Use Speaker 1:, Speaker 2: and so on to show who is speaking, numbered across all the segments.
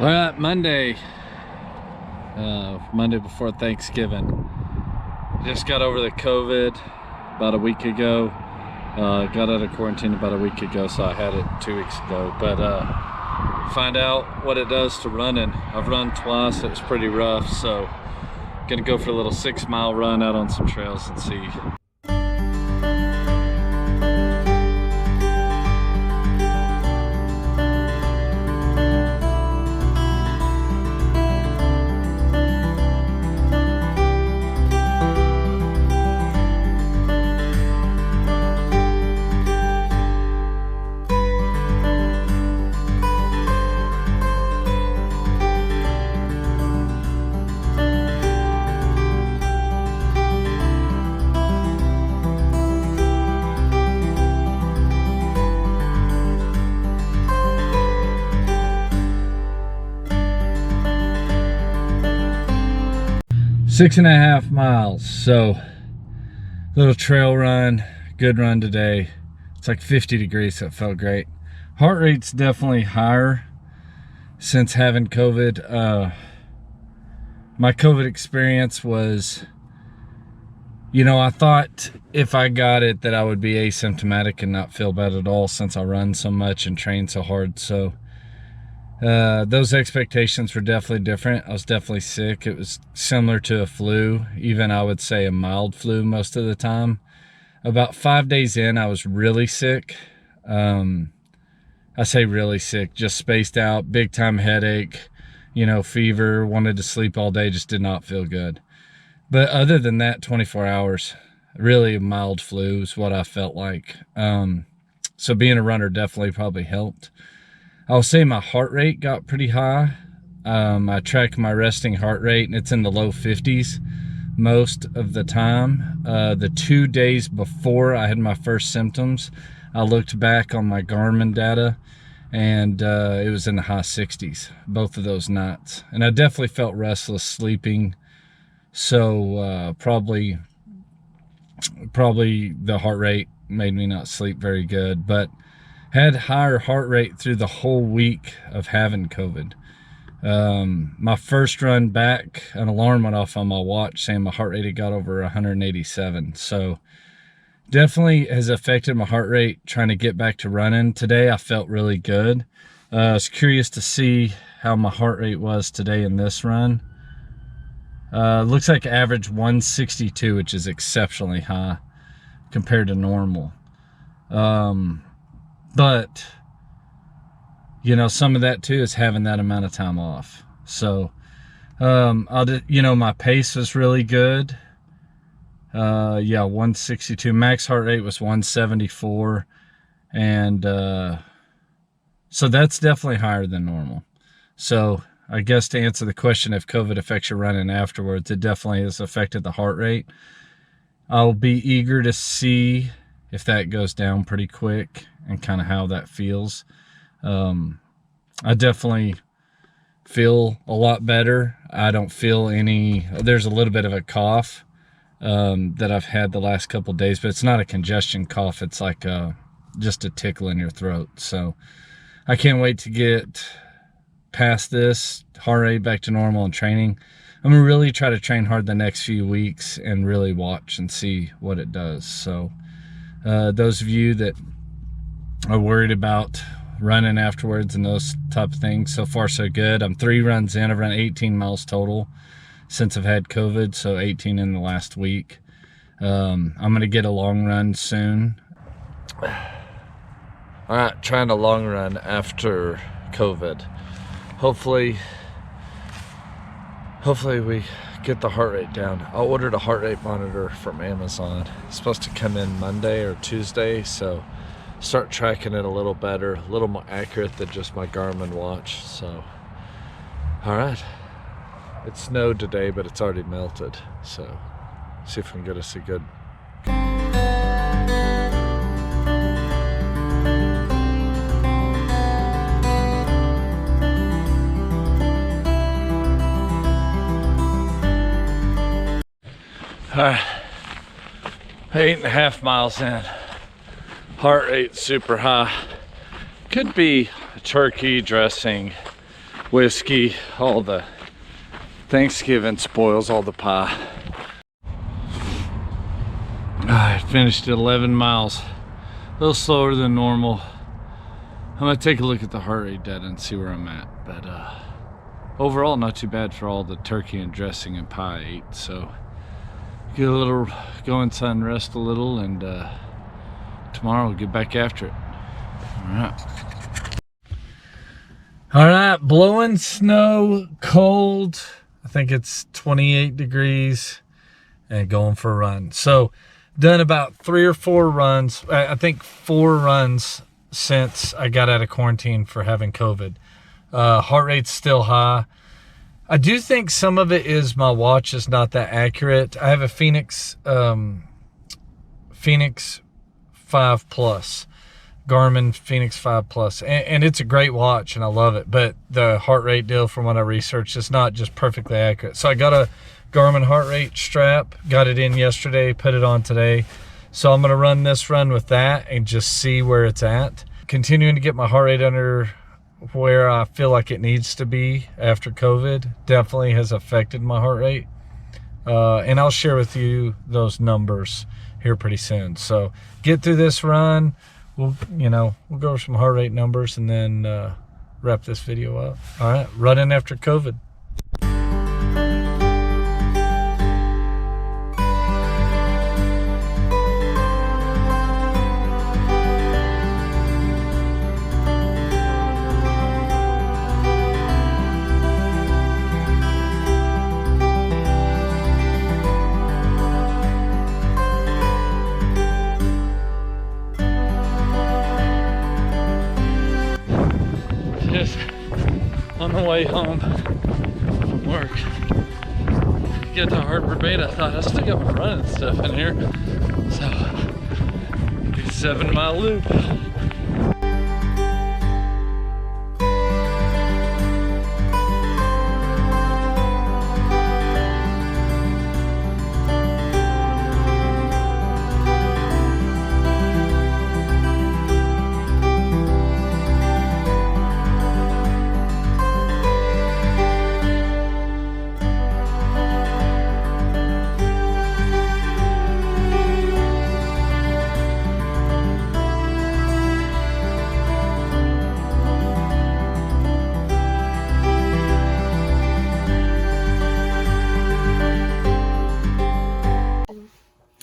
Speaker 1: All right, Monday before Thanksgiving. Just got over the COVID about a week ago. Got out of quarantine about a week ago, so I had it 2 weeks ago. But find out what it does to running. I've run twice, it was pretty rough, so gonna go for a little 6-mile run out on some trails and see. 6.5 miles, so little trail run, good run today. It's like 50 degrees, so it felt great. Heart rate's definitely higher since having COVID. My COVID experience was, you know, I thought if I got it that I would be asymptomatic and not feel bad at all since I run so much and train so hard. So those expectations were definitely different. I was definitely sick. It was similar to a flu, even I would say a mild flu most of the time. About 5 days in, I was really sick. I say really sick, just spaced out, big time headache, you know, fever, wanted to sleep all day, just did not feel good. But other than that, 24 hours, really a mild flu is what I felt like. So being a runner definitely probably helped. I'll say my heart rate got pretty high. I track my resting heart rate and it's in the low 50s most of the time. The 2 days before I had my first symptoms, I looked back on my Garmin data and it was in the high 60s, both of those nights. And I definitely felt restless sleeping. So probably the heart rate made me not sleep very good, but had higher heart rate through the whole week of having COVID. My first run back, an alarm went off on my watch saying my heart rate had got over 187. So definitely has affected my heart rate trying to get back to running. Today I felt really good. I was curious to see how my heart rate was today in this run. Looks like average 162, which is exceptionally high compared to normal. But, you know, some of that too is having that amount of time off. So, you know, my pace was really good. Yeah, 162. Max heart rate was 174. And, so that's definitely higher than normal. So I guess to answer the question, if COVID affects your running afterwards, it definitely has affected the heart rate. I'll be eager to see if that goes down pretty quick and kind of how that feels. I definitely feel a lot better. I don't feel there's a little bit of a cough that I've had the last couple of days, but it's not a congestion cough. It's like just a tickle in your throat. So I can't wait to get past this, heart rate back to normal and training. I'm gonna really try to train hard the next few weeks and really watch and see what it does. So those of you that are worried about running afterwards and those type of things, so far so good. I'm 3 runs in. I've run 18 miles total since I've had COVID, so 18 in the last week. I'm gonna get a long run soon. All right, trying a long run after COVID. Hopefully we get the heart rate down. I ordered a heart rate monitor from Amazon. It's supposed to come in Monday or Tuesday, so start tracking it a little better, a little more accurate than just my Garmin watch. So, all right. It snowed today, but it's already melted. So, see if we can get us a good. All right, 8.5 miles in. Heart rate super high. Could be a turkey dressing whiskey, all the Thanksgiving spoils all the pie. I finished at 11 miles, a little slower than normal. I'm gonna take a look at the heart rate data and see where I'm at, but overall not too bad for all the turkey and dressing and pie I ate. So get a little, go inside and rest a little, and tomorrow we'll get back after it. All right, blowing snow, cold. I think it's 28 degrees, and going for a run. So done about 3 or 4 runs. I think 4 runs since I got out of quarantine for having COVID. Heart rate's still high. I do think some of it is my watch is not that accurate. I have a Fenix 5 Plus, Garmin Fenix 5 Plus, and it's a great watch and I love it, but the heart rate deal from what I researched is not just perfectly accurate. So I got a Garmin heart rate strap, got it in yesterday, put it on today. So I'm gonna run this run with that and just see where it's at. Continuing to get my heart rate under where I feel like it needs to be after COVID definitely has affected my heart rate. And I'll share with you those numbers here pretty soon. So get through this run. We'll go over some heart rate numbers and then wrap this video up. All right, running after COVID. Just on the way home from work, get to Hartford Bait, I thought I still got my running stuff in here, so do a 7-mile loop.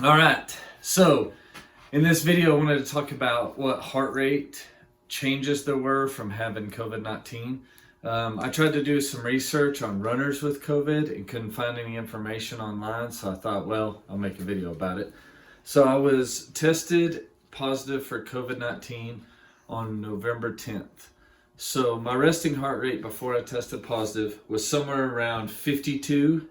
Speaker 1: All right, so in this video I wanted to talk about what heart rate changes there were from having COVID-19. I tried to do some research on runners with COVID and couldn't find any information online, so I thought, well, I'll make a video about it. So I was tested positive for COVID-19 on November 10th. So my resting heart rate before I tested positive was somewhere around 52,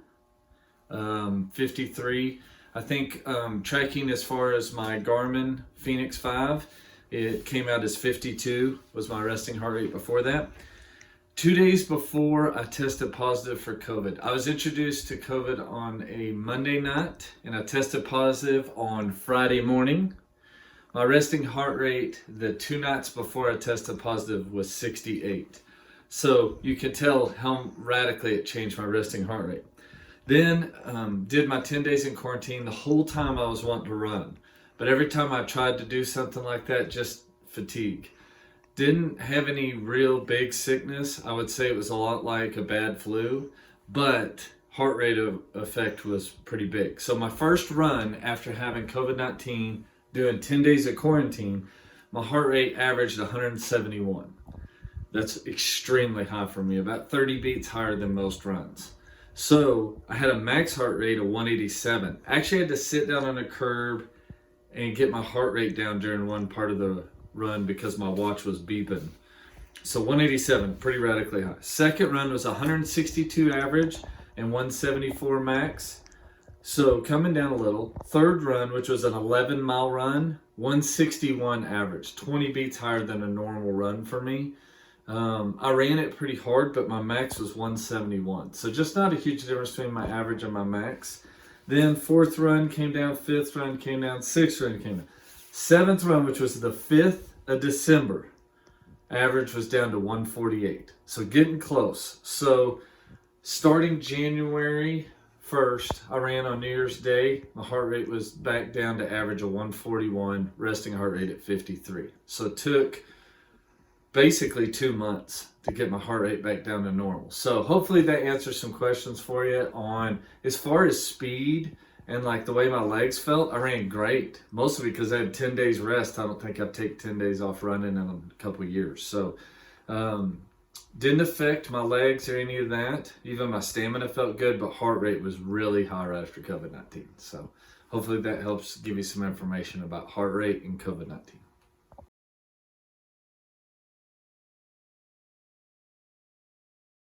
Speaker 1: 53. I think tracking as far as my Garmin Fenix 5, it came out as 52 was my resting heart rate before that. 2 days before I tested positive for COVID, I was introduced to COVID on a Monday night and I tested positive on Friday morning. My resting heart rate the 2 nights before I tested positive was 68. So you can tell how radically it changed my resting heart rate. Then did my 10 days in quarantine. The whole time I was wanting to run, but every time I tried to do something like that, just fatigue. Didn't have any real big sickness. I would say it was a lot like a bad flu, but heart rate effect was pretty big. So my first run after having COVID-19, doing 10 days of quarantine, my heart rate averaged 171. That's extremely high for me, about 30 beats higher than most runs. So I had a max heart rate of 187. I actually had to sit down on a curb and get my heart rate down during one part of the run because my watch was beeping. So 187, pretty radically high. Second run was 162 average and 174 max. So coming down a little. Third run, which was an 11-mile run, 161 average, 20 beats higher than a normal run for me. I ran it pretty hard, but my max was 171. So just not a huge difference between my average and my max. Then fourth run came down, fifth run came down, sixth run came down. Seventh run, which was the 5th of December, Average was down to 148. So getting close. So starting January 1st, I ran on New Year's Day. My heart rate was back down to average of 141, resting heart rate at 53. So it took basically 2 months to get my heart rate back down to normal. So hopefully that answers some questions for you on as far as speed and like the way my legs felt. I ran great, mostly because I had 10 days rest. I don't think I've taken 10 days off running in a couple of years. So didn't affect my legs or any of that. Even my stamina felt good, but heart rate was really high right after COVID-19. So hopefully that helps give you some information about heart rate and COVID-19.